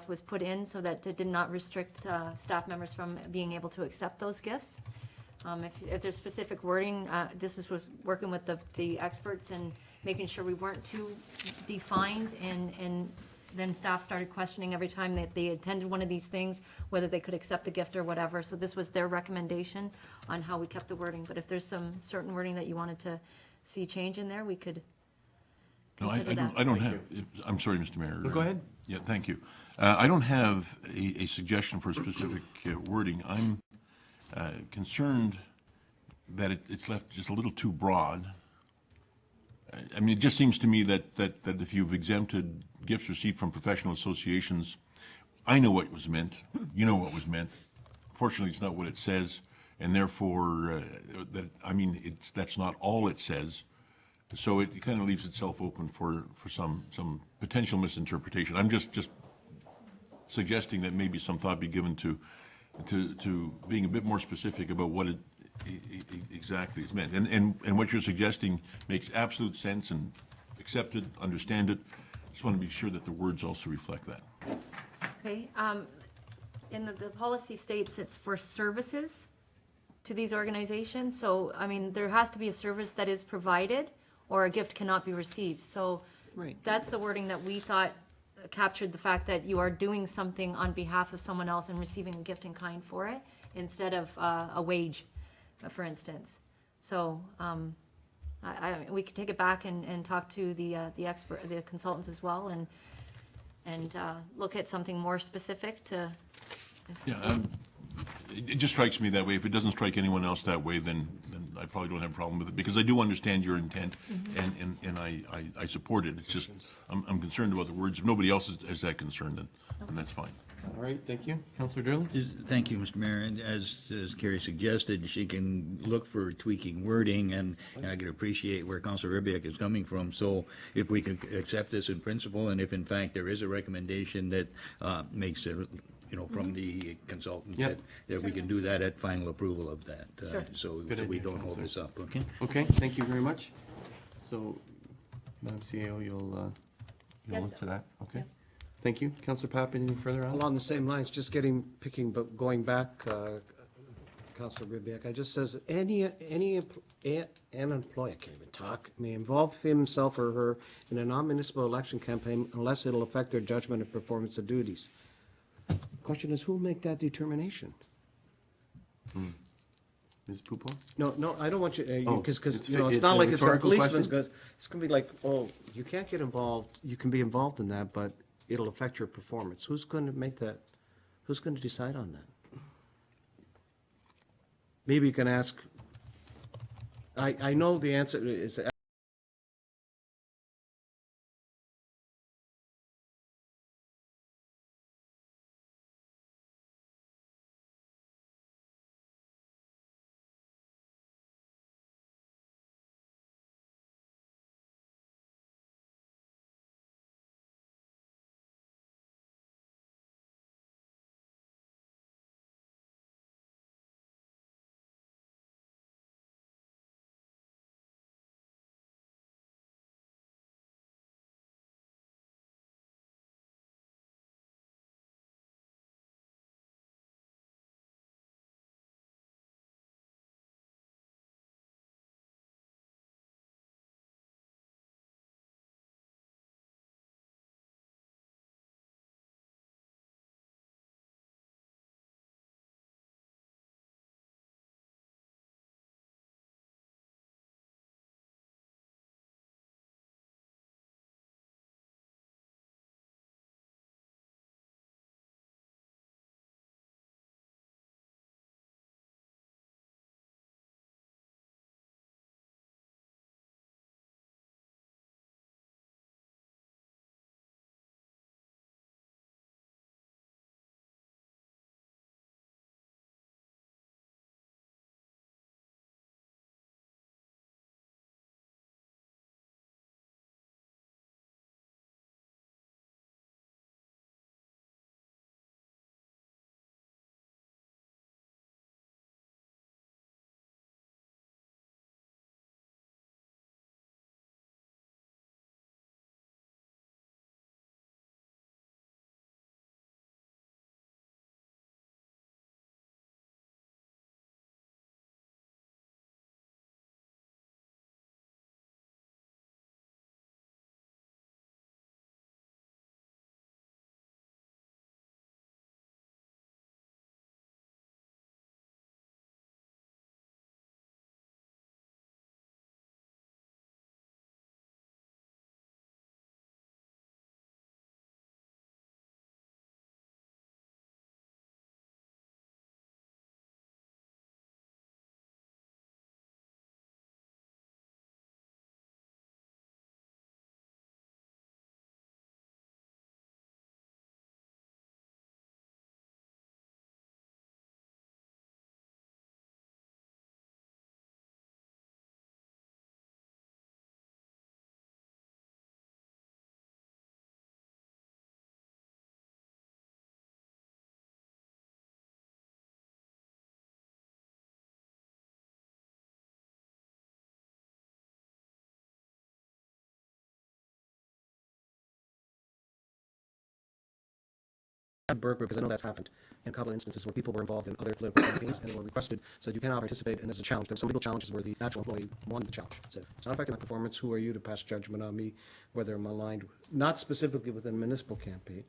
was put in so that it did not restrict staff members from being able to accept those gifts. If there's specific wording, this is with working with the experts and making sure we weren't too defined, and then staff started questioning every time that they attended one of these things, whether they could accept the gift or whatever. So this was their recommendation on how we kept the wording. But if there's some certain wording that you wanted to see change in there, we could consider that. I don't have, I'm sorry, Mr. Mayor. No, go ahead. Yeah, thank you. I don't have a suggestion for specific wording. I'm concerned that it's left just a little too broad. I mean, it just seems to me that if you've exempted gifts received from professional associations, I know what was meant. You know what was meant. Fortunately, it's not what it says, and therefore, that's not all it says. So it kind of leaves itself open for some potential misinterpretation. I'm just suggesting that maybe some thought be given to being a bit more specific about what it exactly is meant. And what you're suggesting makes absolute sense, and accepted, understand it. Just want to be sure that the words also reflect that. Okay. In the policy states it's for services to these organizations. So, I mean, there has to be a service that is provided, or a gift cannot be received. So Right. that's the wording that we thought captured the fact that you are doing something on behalf of someone else and receiving a gift in kind for it, instead of a wage, for instance. So we could take it back and talk to the consultants as well, and look at something more specific to. Yeah, it just strikes me that way. If it doesn't strike anyone else that way, then I probably don't have a problem with it, because I do understand your intent, and I support it. It's just I'm concerned about the words. If nobody else is that concerned, then that's fine. All right, thank you. Councillor Durley? Thank you, Mr. Mayor. And as Carrie suggested, she can look for tweaking wording, and I can appreciate where Councillor Ribbiak is coming from. So if we can accept this in principle, and if in fact there is a recommendation that makes it, from the consultant, Yep. that we can do that at final approval of that. Sure. So Good we idea, don't hold Councillor. this up, okay? Okay, thank you very much. So, Madam CEO, you'll Yes. look to that, okay? Yep. Thank you. Councillor Papp, anything further on? Along the same lines, but going back, Councillor Ribbiak, I just says, an employee, I can't even talk, may involve himself or her in a non-municipal election campaign unless it'll affect their judgment and performance of duties. Question is, who'll make that determination? Ms. Pupo? No, I don't want you, because, it's it's not a like it's a rhetorical policeman's, question? it's gonna be like, oh, you can't get involved, you can be involved in that, but it'll affect your performance. Who's going to make that, who's going to decide on that? Maybe you can ask, I know the answer is Berg, because I know that's happened in a couple of instances where people were involved in other political campaigns and were requested, so you cannot participate, and there's a challenge. There's some legal challenges where the actual employee won the challenge. So it's not affecting my performance. Who are you to pass judgment on me, whether I'm aligned, not specifically within a municipal campaign?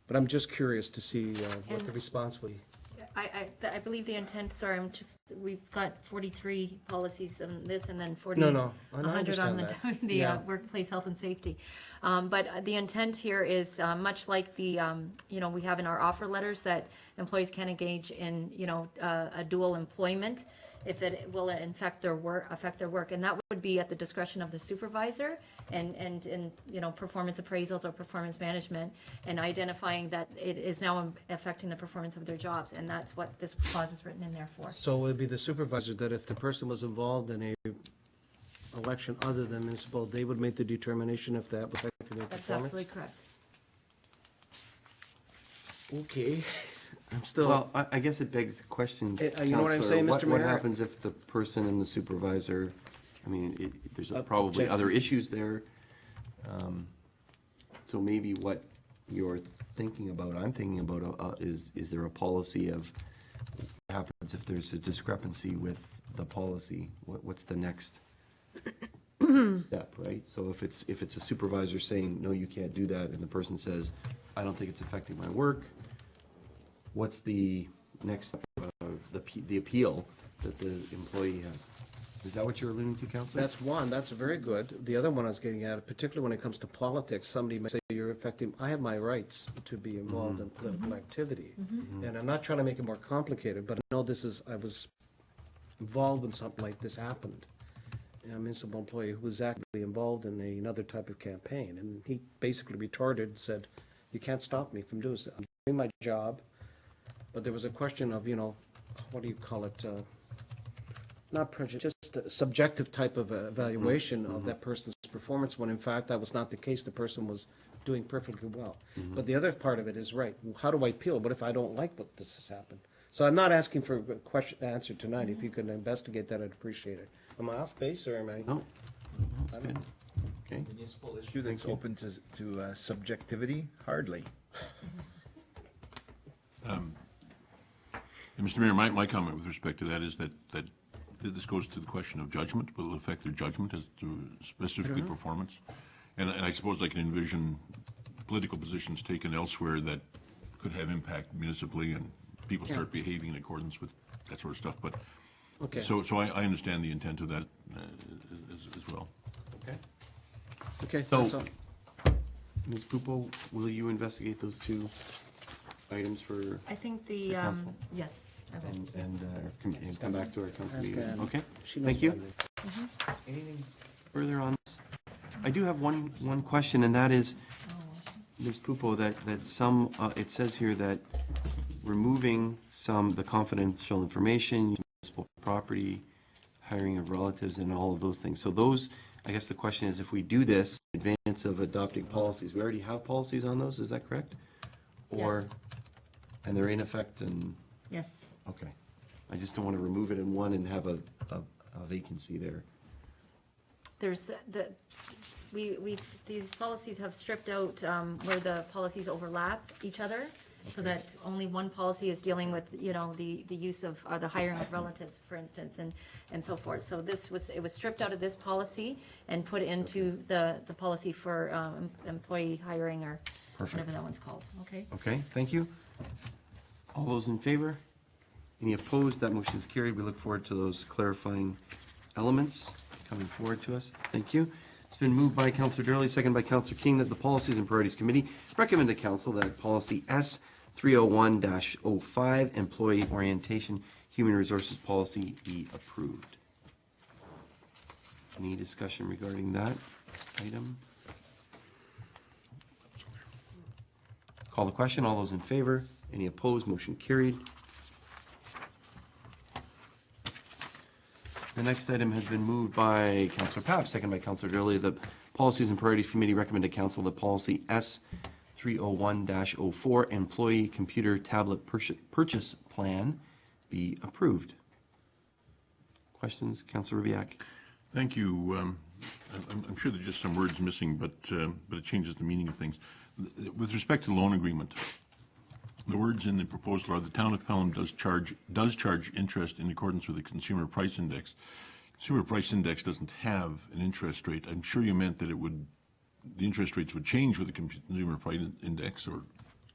But I'm just curious to see what the response will be. I believe the intent, sorry, we've got 43 policies on this and then 40, No, I 100 on understand that. the Yeah. workplace health and safety. But the intent here is much like the, we have in our offer letters that employees can engage in, a dual employment if it will affect their work. And that would be at the discretion of the supervisor and performance appraisals or performance management and identifying that it is now affecting the performance of their jobs. And that's what this clause was written in there for. So it would be the supervisor that if the person was involved in a election other than municipal, they would make the determination if that was affecting their That's performance? absolutely correct. Okay, I'm still. Well, I guess it begs the question, you know what I'm Counselor, saying, Mr. What Mayor? happens if the person and the supervisor, I mean, there's probably Objective. other issues there. So maybe what you're thinking about, I'm thinking about, is there a policy of what happens if there's a discrepancy with the policy? What's the next step, right? So if it's a supervisor saying, no, you can't do that, and the person says, I don't think it's affecting my work, what's the next step of the appeal that the employee has? Is that what you're alluding to, Counselor? That's one, that's very good. The other one I was getting at, particularly when it comes to politics, somebody may say you're affecting, I have my rights to be involved in political activity. And I'm not trying to make it more complicated, but I know I was involved when something like this happened. A municipal employee who was actively involved in another type of campaign, and he basically retorted and said, you can't stop me from doing this. I'm doing my job. But there was a question of, what do you call it, not prejudice, just a subjective type of evaluation of that person's performance, when in fact that was not the case. The person was doing perfectly well. But the other part of it is, right, how do I appeal? What if I don't like what this has happened? So I'm not asking for a answer tonight. If you could investigate that, I'd appreciate it. Am I off base, or am I? No. That's good. Okay. Municipal issue that's open to subjectivity? Hardly. And Mr. Mayor, my comment with respect to that is that this goes to the question of judgment. Will it affect their judgment as to specifically performance? And I suppose I can envision political positions taken elsewhere that could have impact municipally, and people start behaving in accordance with that sort of stuff. But Okay. so I understand the intent of that as well. Okay. Okay, So- that's all. Ms. Pupo, will you investigate those two items for, I think The council. yes. I will. and come back to our council meeting? Ann. Okay, She knows thank you. what I mean. Anything further on this? I do have one question, and that is, Ms. Pupo, that it says here that removing the confidential information, municipal property, hiring of relatives, and all of those things. So those, I guess the question is, if we do this in advance of adopting policies, we already have policies on those, is that correct? Or, Yes. and they're in effect and, Yes. okay. I just don't want to remove it in one and have a vacancy there. There's these policies have stripped out where the policies overlap each other, so that only one policy is dealing with, the use of, the hiring of relatives, for instance, and so forth. So it was stripped out of this policy and put into the policy for employee hiring, or whatever that one's called, okay? Okay, thank you. All those in favor? Any opposed? That motion is carried. We look forward to those clarifying elements coming forward to us. Thank you. It's been moved by Councillor Durley, second by Councillor King, that the Policies and Priorities Committee recommend to Council that policy S301-05, Employee Orientation Human Resources Policy, be approved. Any discussion regarding that item? Call the question. All those in favor? Any opposed? Motion carried. The next item has been moved by Councillor Papp, second by Councillor Durley. The Policies and Priorities Committee recommend to Council that policy S301-04, Employee Computer Tablet Purchase Plan, be approved. Questions, Councillor Rbiak? Thank you. I'm sure there's just some words missing, but it changes the meaning of things. With respect to loan agreement, The words in the proposal are, the town of Pelham does charge interest in accordance with the Consumer Price Index. Consumer Price Index doesn't have an interest rate. I'm sure you meant that the interest rates would change with the Consumer Price Index, or,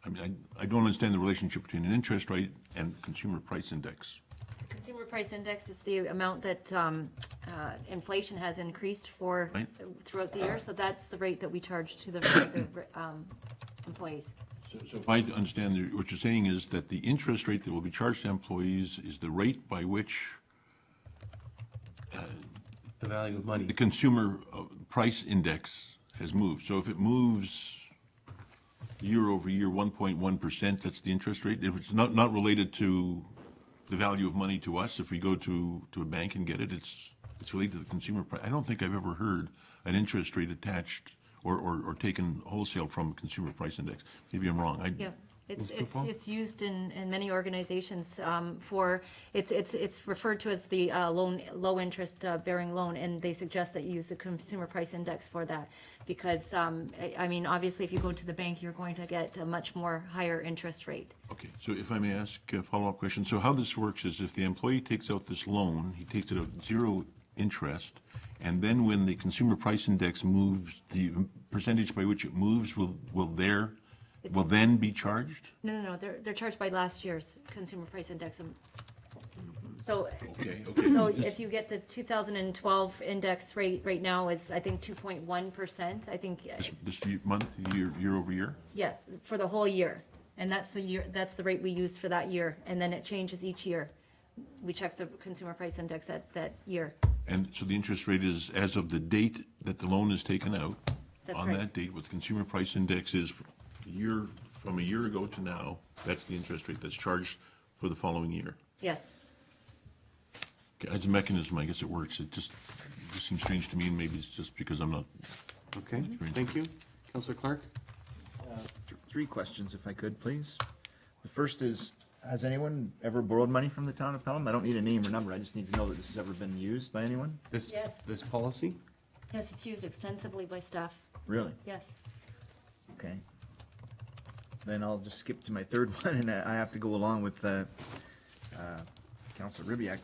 I mean, I don't understand the relationship between an interest rate and Consumer Price Index. Consumer price index is the amount that inflation has increased for Right. throughout the year, so that's the rate that we charge to the employees. So if I understand, what you're saying is that the interest rate that will be charged to employees is the rate by which The value of money. the Consumer Price Index has moved. So if it moves year over year 1.1%, that's the interest rate. If it's not related to the value of money to us, if we go to a bank and get it, it's related to the consumer price. I don't think I've ever heard an interest rate attached or taken wholesale from a Consumer Price Index. Maybe I'm wrong. Yeah, Ms. Gupal? it's used in many organizations for, it's referred to as the low interest bearing loan, and they suggest that you use the Consumer Price Index for that. Because, I mean, obviously, if you go to the bank, you're going to get a much more higher interest rate. Okay, so if I may ask a follow-up question. So how this works is if the employee takes out this loan, he takes it at zero interest, and then when the Consumer Price Index moves, the percentage by which it moves will then be charged? No, they're charged by last year's Consumer Price Index. So, Okay. so if you get the 2012 index rate right now is, I think, 2.1%, I think, This month, year over year? yes, for the whole year. And that's the rate we used for that year, and then it changes each year. We check the Consumer Price Index that year. And so the interest rate is as of the date that the loan is taken out? That's On right. that date, what the Consumer Price Index is from a year ago to now, that's the interest rate that's charged for the following year. Yes. Okay, as a mechanism, I guess it works. It just seems strange to me, and maybe it's just because I'm not. Okay, thank you. Councillor Clark? Three questions, if I could, please. The first is, has anyone ever borrowed money from the town of Pelham? I don't need a name or number, I just need to know that this has ever been used by anyone? This Yes. policy? Yes, it's used extensively by staff. Really? Yes. Okay. Then I'll just skip to my third one, and I have to go along with Councilor Ribbiak.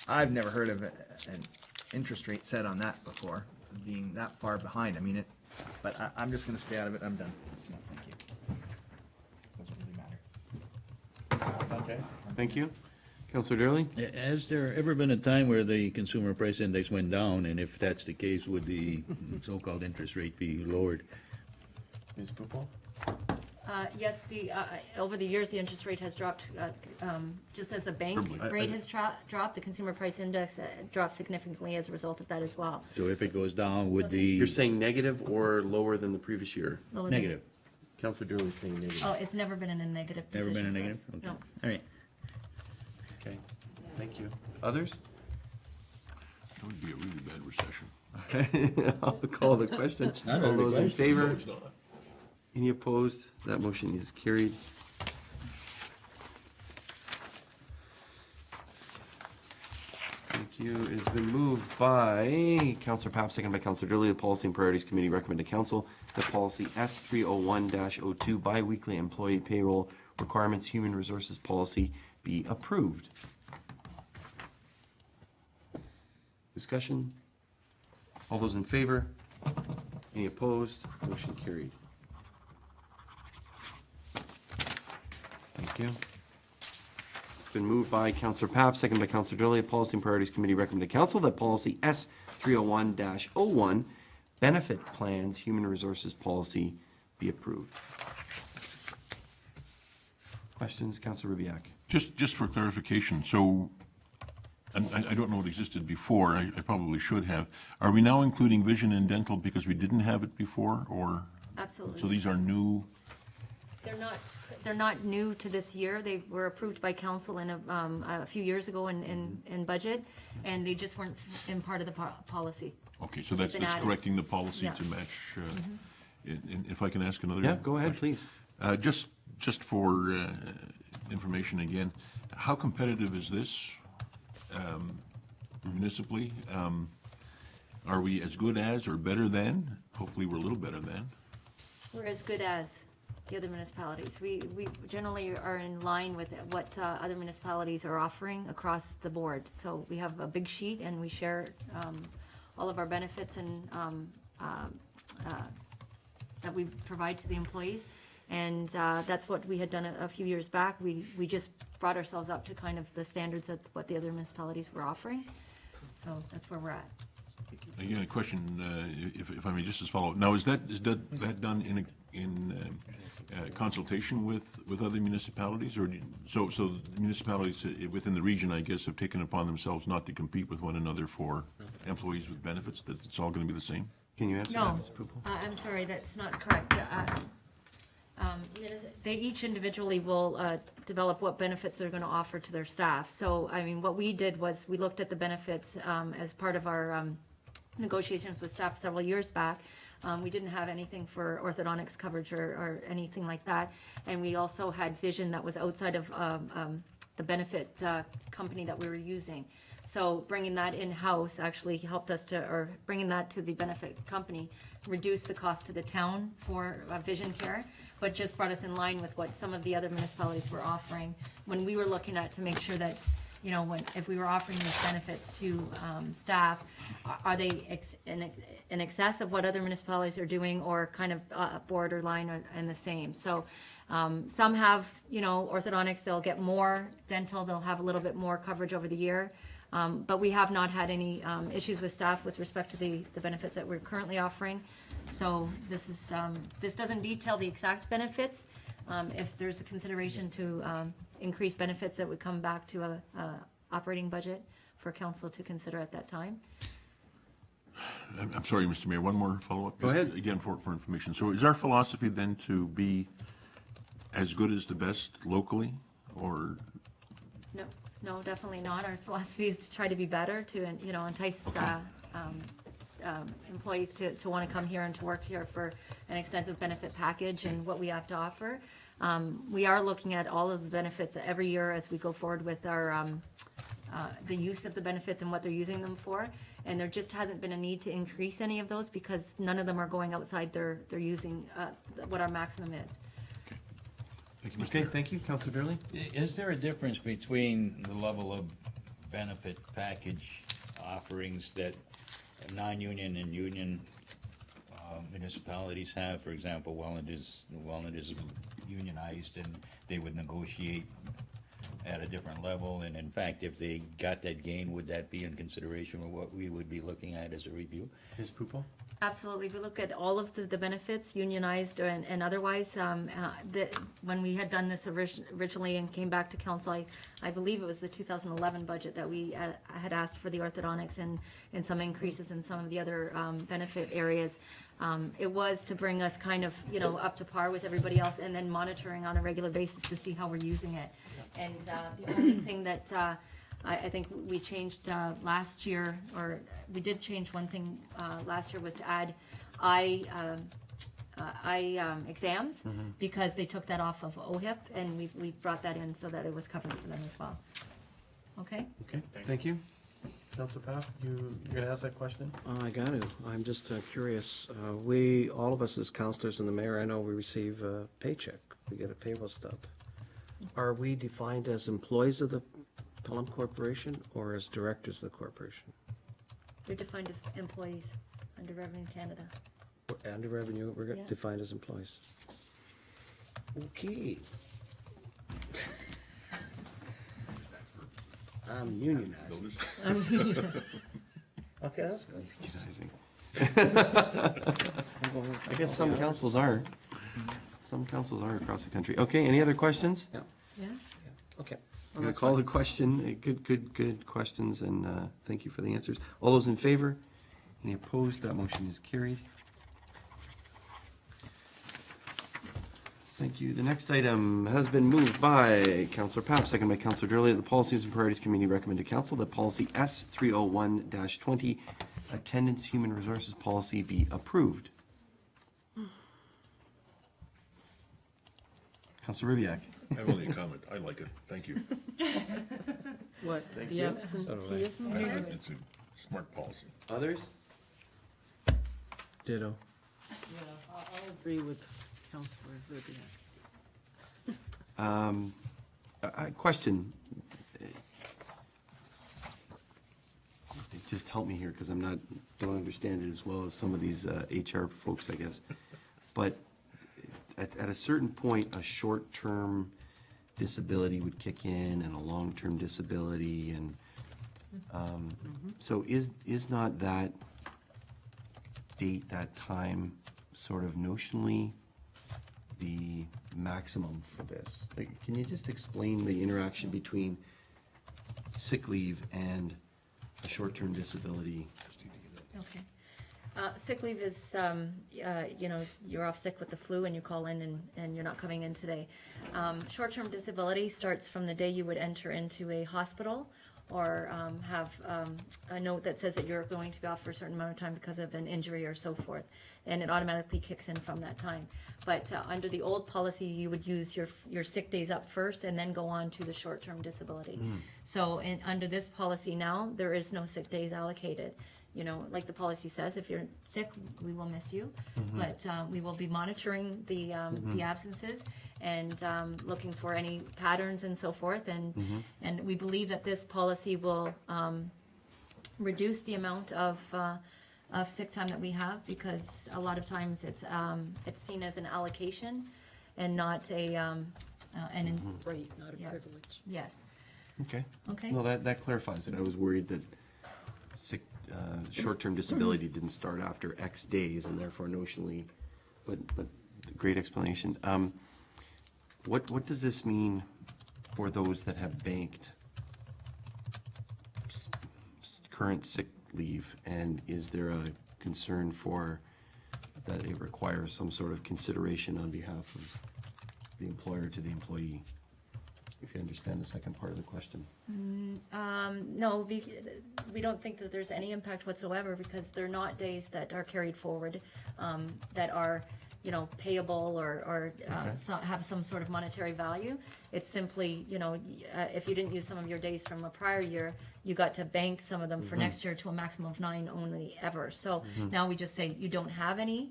I've never heard of an interest rate set on that before, being that far behind. I mean, but I'm just gonna stay out of it. I'm done. That's enough, thank you. Doesn't really matter. Okay. Thank you. Councillor Durley? Has there ever been a time where the Consumer Price Index went down, and if that's the case, would the so-called interest rate be lowered? Ms. Gupal? Yes, over the years, the interest rate has dropped, just as the bank Terribly. rate has dropped, the Consumer Price Index dropped significantly as a result of that as well. So if it goes down, would the... You're saying negative or lower than the previous year? Lower than- Negative? Councillor Durley's saying negative. Oh, it's never been in a negative Never position been a for negative? us. Okay. No. All right. Okay, thank you. Others? That would be a really bad recession. Okay, I'll call the question. Not All a those in question. favor? No, it's not. Any opposed? That motion is carried. Thank you. It's been moved by Councillor Papp, second by Councillor Durley. The Policy and Priorities Committee recommend to Council that policy S301-02 biweekly employee payroll requirements human resources policy be approved. Discussion? All those in favor? Any opposed? Motion carried. Thank you. It's been moved by Councillor Papp, second by Councillor Durley. The Policy and Priorities Committee recommend to Council that policy S301-01 benefit plans human resources policy be approved. Questions, Councillor Ribbiak? Just for clarification, so, and I don't know what existed before, I probably should have. Are we now including vision and dental because we didn't have it before, or? Absolutely. So these are new? They're not new to this year. They were approved by council in a few years ago in budget, and they just weren't in part of the policy. Okay, so They've that's been added. correcting the policy Yeah. to match. If I can ask another? Yeah, go ahead, question. please. Just for information again, how competitive is this municipally? Are we as good as or better than? Hopefully, we're a little better than. We're as good as. the other municipalities. We generally are in line with what other municipalities are offering across the board. So we have a big sheet and we share all of our benefits and that we provide to the employees. And that's what we had done a few years back. We just brought ourselves up to kind of the standards of what the other municipalities were offering. So that's where we're at. Again, a question, if I may just as follow-up. Now, is that done in consultation with other municipalities? Or, so the municipalities within the region, I guess, have taken upon themselves not to compete with one another for employees with benefits, that it's all going to be the same? Can you answer No, that, Ms. Pupel? I'm sorry, that's not correct. They each individually will develop what benefits they're going to offer to their staff. So, I mean, what we did was we looked at the benefits as part of our negotiations with staff several years back. We didn't have anything for orthodontics coverage or anything like that. And we also had vision that was outside of the benefit company that we were using. So bringing that in-house actually helped us to, or bringing that to the benefit company, reduce the cost to the town for vision care, but just brought us in line with what some of the other municipalities were offering when we were looking at to make sure that, you know, if we were offering these benefits to staff, are they in excess of what other municipalities are doing, or kind of borderline and the same? So some have, you know, orthodontics, they'll get more. Dental, they'll have a little bit more coverage over the year. But we have not had any issues with staff with respect to the benefits that we're currently offering. So this doesn't detail the exact benefits. If there's a consideration to increase benefits, that would come back to a operating budget for council to consider at that time. I'm sorry, Mr. Mayor, one more follow-up. Go ahead. Again, for information. So is our philosophy then to be as good as the best locally, or? No, definitely not. Our philosophy is to try to be better, to, you know, entice employees to want to come here and to work here for an extensive benefit package and what we have to offer. We are looking at all of the benefits every year as we go forward with our the use of the benefits and what they're using them for. And there just hasn't been a need to increase any of those because none of them are going outside they're using what our maximum is. Thank you, Mr. Okay, Mayor. thank you. Councilor Durley? Is there a difference between the level of benefit package offerings that non-union and union municipalities have? For example, Welland is unionized and they would negotiate at a different level, and in fact, if they got that gain, would that be in consideration of what we would be looking at as a review? Ms. Pupel? Absolutely. We look at all of the benefits, unionized and otherwise. When we had done this originally and came back to council, I believe it was the 2011 budget that we had asked for the orthodontics and some increases in some of the other benefit areas. It was to bring us kind of, you know, up to par with everybody else, and then monitoring on a regular basis to see how we're using it. And the only thing that I think we changed last year, or we did change one thing last year, was to add eye exams, because they took that off of OHIP, and we brought that in so that it was covered for them as well. Okay? Okay, thank you. Councilor Papp, you're going to ask that question? I got to. I'm just curious. All of us as councilors and the mayor, I know we receive a paycheck. We get a payroll stub. Are we defined as employees of the Pelham Corporation or as directors of the corporation? We're defined as employees under Revenue Canada. Under revenue, we're Yeah. defined as employees. Okay. I'm unionized. Okay, that's good. I guess some councils are. Some councils are across the country. Okay, any other questions? Yeah, Yeah? okay. I'm going to call the question. Good questions, and thank you for the answers. All those in favor? Any opposed? That motion is carried. Thank you. The next item has been moved by Councillor Papp, second by Councillor Durley. The Policies and Priorities Committee recommend to Council that Policy S301-20, Attendance Human Resources Policy, be approved. Councillor Ribbiak. I have only a comment. I like it. Thank you. What, the absenteeism? It's a smart policy. Others? Ditto. Yeah, I'll agree with Councillor Ribbiak. A question. Just help me here, because don't understand it as well as some of these HR folks, I guess. But at a certain point, a short-term disability would kick in and a long-term disability, and so is not that date, that time, sort of notionally the maximum for this? Like, can you just explain the interaction between sick leave and a short-term disability? Okay. Sick leave is, you're off sick with the flu and you call in and you're not coming in today. Short-term disability starts from the day you would enter into a hospital or have a note that says that you're going to be off for a certain amount of time because of an injury or so forth. And it automatically kicks in from that time. But under the old policy, you would use your sick days up first and then go on to the short-term disability. So under this policy now, there is no sick days allocated. You know, like the policy says, if you're sick, we will miss you, but we will be monitoring the absences and looking for any patterns and so forth. And we believe that this policy will reduce the amount of sick time that we have, because a lot of times it's seen as an allocation and not a Right, not a Yeah. privilege. yes. Okay. Okay. No, that clarifies it. I was worried that short-term disability didn't start after X days and therefore notionally, but great explanation. What does this mean for those that have banked current sick leave, and is there a concern for that it requires some sort of consideration on behalf of the employer to the employee? If you understand the second part of the question. No, we don't think that there's any impact whatsoever, because they're not days that are carried forward, that are, payable or have some sort of monetary value. It's simply, if you didn't use some of your days from a prior year, you got to bank some of them for next year to a maximum of 9 only ever. So now we just say you don't have any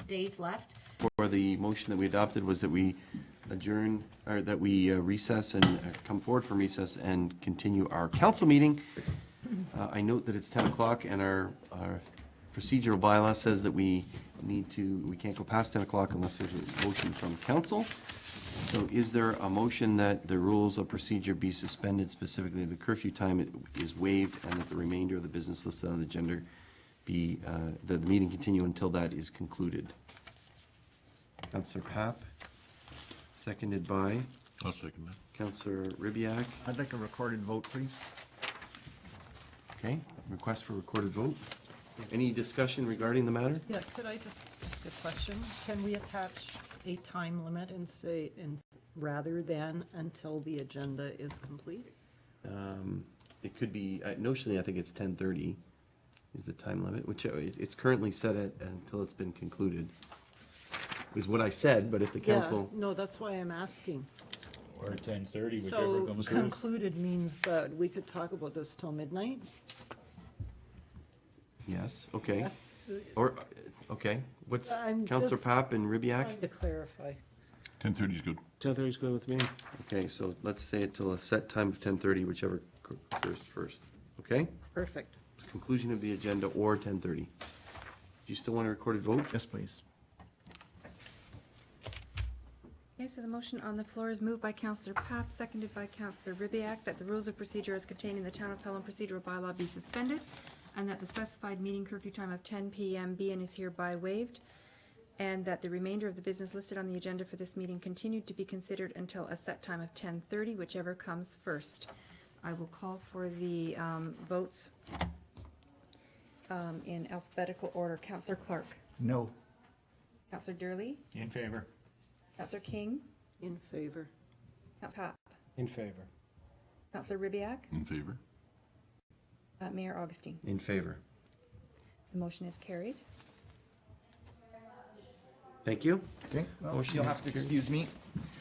days left. For the motion that we adopted was that we adjourn, or that we recess and come forward from recess and continue our council meeting. I note that it's 10 o'clock and our procedural bylaw says that we can't go past 10 o'clock unless there's a motion from council. So is there a motion that the rules of procedure be suspended, specifically the curfew time is waived, and that the remainder of the business listed on the agenda be, the meeting continue until that is concluded? Councillor Papp, seconded by I'll second that. Councillor Ribbiak. I'd like a recorded vote, please. Okay, request for recorded vote. Any discussion regarding the matter? Yeah, could I just ask a question? Can we attach a time limit and say, rather than until the agenda is complete? It could be, notionally, I think it's 10:30 is the time limit, which it's currently set at until it's been concluded, is what I said, but if the council. Yeah, no, that's why I'm asking. Or 10:30, whichever So comes first. concluded means that we could talk about this till midnight? Yes, okay. Yes. Or, okay, what's I'm Councillor just Papp and Ribbiak? Trying to clarify. 10:30 is good. 10:30 is good with me. Okay, so let's say it till a set time of 10:30, whichever occurs first, okay? Perfect. Conclusion of the agenda or 10:30. Do you still want a recorded vote? Yes, please. Okay, so the motion on the floor is moved by Councillor Papp, seconded by Councillor Ribbiak, that the rules of procedure as contained in the Town of Pelham procedural bylaw be suspended, and that the specified meeting curfew time of 10 p.m. be and is hereby waived, and that the remainder of the business listed on the agenda for this meeting continued to be considered until a set time of 10:30, whichever comes first. I will call for the votes in alphabetical order. Councillor Clark. No. Councillor Durley. In favor. Councillor King. In favor. Councillor Papp. In favor. Councillor Ribbiak. In favor? Mayor Augustine. In favor. The motion is carried. Thank you. Okay, well, Motion you'll is have to carried. excuse me.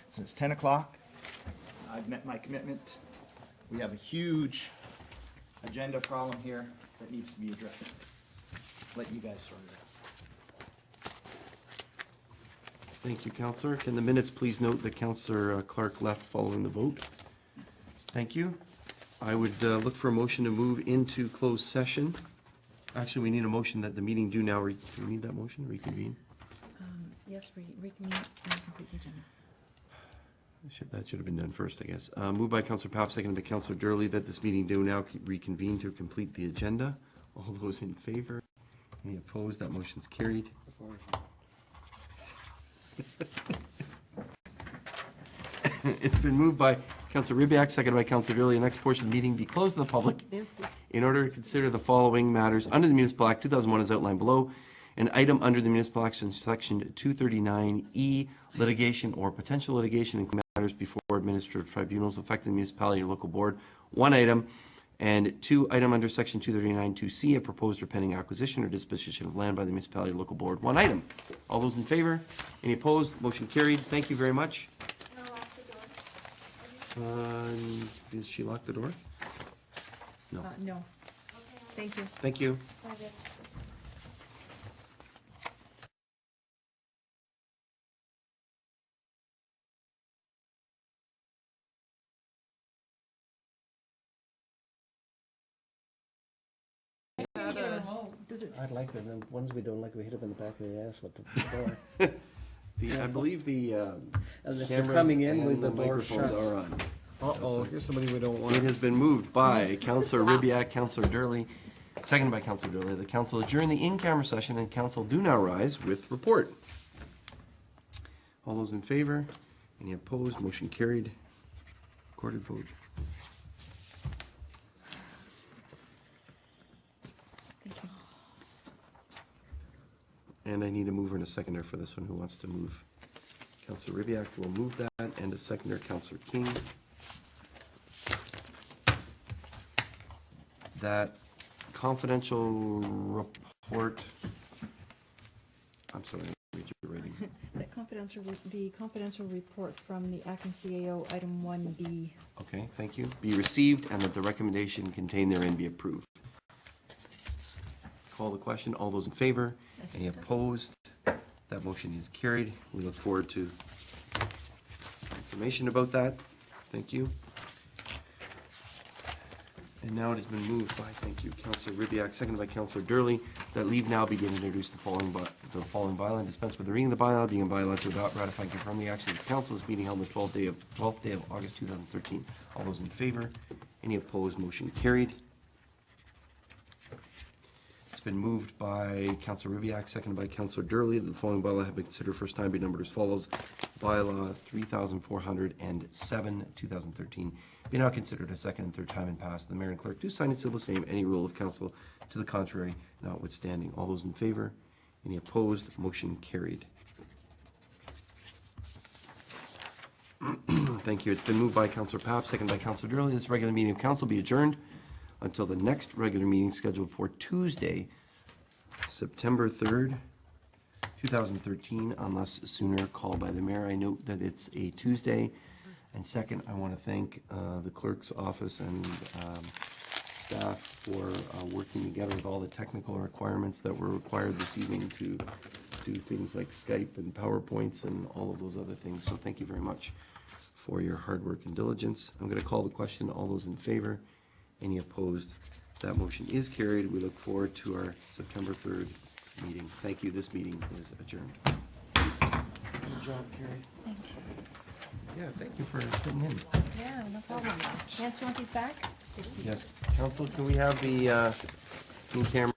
Since 10 o'clock, I've met my commitment. We have a huge agenda problem here that needs to be addressed. Let you guys sort it out. Thank you, Counselor. Can the minutes please note that Counselor Clark left following the vote? Thank you. I would look for a motion to move into closed session. Actually, we need a motion that the meeting do now, do we need that motion, reconvene? Yes, reconvene and complete the agenda. That should have been done first, I guess. Moved by Counselor Pop, seconded by Counselor Durley, that this meeting do now reconvene to complete the agenda. All those in favor? Any opposed? That motion's carried. It's been moved by Counselor Ribbiak, seconded by Counselor Durley. The next portion of the meeting be closed to the public Nancy? in order to consider the following matters under the Municipal Act 2001 as outlined below. An item under the Municipal Act Section 239E, litigation or potential litigation including matters before administrative tribunals affecting the municipality or local board. One item. And 2, item under Section 239-2C, a proposed or pending acquisition or disposition of land by the municipality or local board. One item. All those in favor? Any opposed? Motion carried. Thank you very much. Did she lock the door? No. No. Thank you. Thank you. I'd like them, the ones we don't like, we hit them in the back of the ass with the door. I believe the And if they're cameras coming in with and the the door microphones shut. are on. Uh-oh, here's somebody we don't It want. has been moved by Counselor Ribbiak, Counselor Durley, seconded by Counselor Durley. The council adjourn the in-camera session and council do now rise with report. All those in favor? Any opposed? Motion carried. Recorded vote. Thank you. And I need a mover and a seconder for this one. Who wants to move? Counselor Ribbiak will move that, and a seconder, Counselor King. That confidential report, I'm sorry, read your writing. The confidential report from the acting CAO, item 1B. Okay, thank you. Be received and that the recommendation contained therein be approved. Call the question. All those in favor? Any opposed? That motion is carried. We look forward to information about that. Thank you. And now it has been moved by, thank you, Councillor Ribbiak, seconded by Councillor Durley, that leave now begin to introduce the following bylaw and dispense with the reading of the bylaw, being a bylaw to adopt, ratify, and confirm the action of the council this meeting held on the 12th day of August 2013. All those in favor? Any opposed? Motion carried. It's been moved by Councillor Ribbiak, seconded by Councillor Durley, that the following bylaw have been considered first time be numbered as follows. Bylaw 3407, 2013. Be now considered a second and third time and passed. The mayor and clerk do sign and seal the same. Any rule of council to the contrary notwithstanding. All those in favor? Any opposed? Motion carried. Thank you. It's been moved by Councillor Papp, seconded by Councillor Durley. This regular meeting of council be adjourned until the next regular meeting scheduled for Tuesday, September 3rd, 2013, unless sooner called by the mayor. I note that it's a Tuesday. And second, I want to thank the clerk's office and staff for working together with all the technical requirements that were required this evening to do things like Skype and PowerPoints and all of those other things. So thank you very much for your hard work and diligence. I'm going to call the question. All those in favor? Any opposed? That motion is carried. We look forward to our September 3rd meeting. Thank you. This meeting is adjourned. Good job, Carrie. Thank you. Yeah, thank you for sitting in. Yeah, no problem. Nancy, you want these back? Yes, council, can we have the in-camera